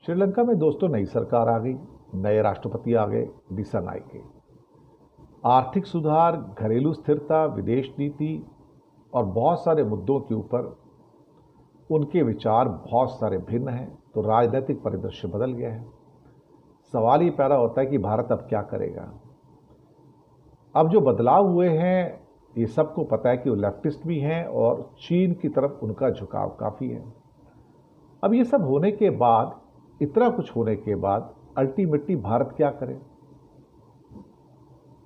श्रीलंका में दोस्तों नई सरकार आ गई, नए राष्ट्रपति आ गए, दिसानायके। आर्थिक सुधार, घरेलू स्थिरता, विदेश नीति और बहुत सारे मुद्दों के ऊपर उनके विचार बहुत सारे भिन्न हैं, तो राजनीतिक परिदृश्य बदल गया है। सवाल ये पैदा होता है कि भारत अब क्या करेगा। अब जो बदलाव हुए हैं, ये सबको पता है कि वो लेफ्टिस्ट भी हैं और चीन की तरफ उनका झुकाव काफ़ी है। अब ये सब होने के बाद, इतना कुछ होने के बाद, अल्टीमेटली भारत क्या करे।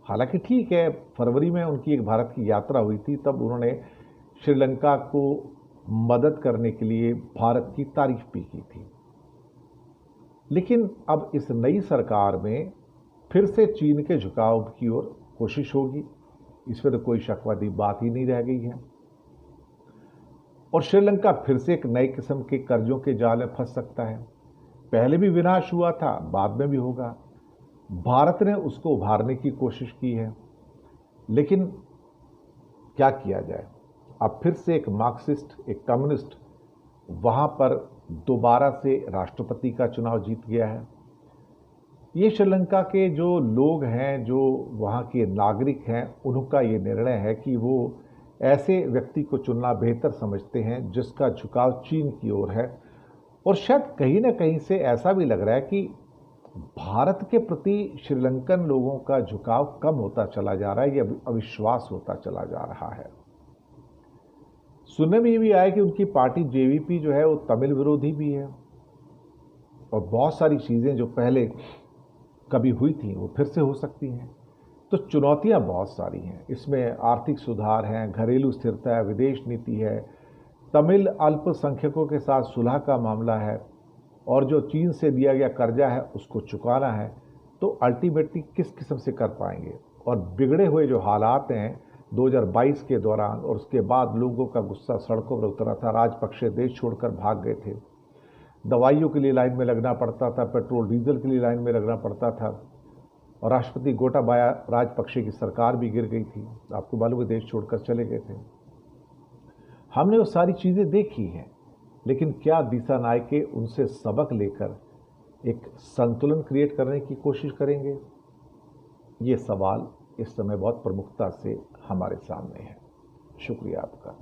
हालांकि ठीक है, फरवरी में उनकी एक भारत की यात्रा हुई थी, तब उन्होंने श्रीलंका को मदद करने के लिए भारत की तारीफ भी की थी। लेकिन अब इस नई सरकार में फिर से चीन के झुकाव की ओर कोशिश होगी, इसमें तो कोई शक वाली बात ही नहीं रह गई है। और श्रीलंका फिर से एक नए किस्म के कर्जों के जाल में फंस सकता है। पहले भी विनाश हुआ था, बाद में भी होगा। भारत ने उसको उभारने की कोशिश की है, लेकिन क्या किया जाए। अब फिर से एक मार्क्सिस्ट, एक कम्युनिस्ट वहां पर दोबारा से राष्ट्रपति का चुनाव जीत गया है। ये श्रीलंका के जो लोग हैं, जो वहाँ के नागरिक हैं, उनका ये निर्णय है कि वो ऐसे व्यक्ति को चुनना बेहतर समझते हैं जिसका झुकाव चीन की ओर है। और शायद कहीं ना कहीं से ऐसा भी लग रहा है कि भारत के प्रति श्रीलंकन लोगों का झुकाव कम होता चला जा रहा है, या अविश्वास होता चला जा रहा है। सुनने में ये भी आया कि उनकी पार्टी जेवीपी जो है वो तमिल विरोधी भी है, और बहुत सारी चीज़ें जो पहले कभी हुई थी वो फिर से हो सकती हैं। तो चुनौतियां बहुत सारी हैं इसमें। आर्थिक सुधार हैं, घरेलू स्थिरता है, विदेश नीति है, तमिल अल्पसंख्यकों के साथ सुलह का मामला है, और जो चीन से दिया गया कर्जा है उसको चुकाना है। तो अल्टीमेटली किस किस्म से कर पाएंगे। और बिगड़े हुए जो हालात हैं 2022 के दौरान, और उसके बाद लोगों का गुस्सा सड़कों पर उतरा था, राजपक्षे देश छोड़कर भाग गए थे, दवाइयों के लिए लाइन में लगना पड़ता था, पेट्रोल डीजल के लिए लाइन में लगना पड़ता था, और राष्ट्रपति गोटाबाया राजपक्षे की सरकार भी गिर गई थी, आपको मालूम है, देश छोड़कर चले गए थे। हमने वो सारी चीज़ें देखी हैं, लेकिन क्या दिसानायके उनसे सबक लेकर एक संतुलन क्रिएट करने की कोशिश करेंगे? ये सवाल इस समय बहुत प्रमुखता से हमारे सामने है। शुक्रिया आपका।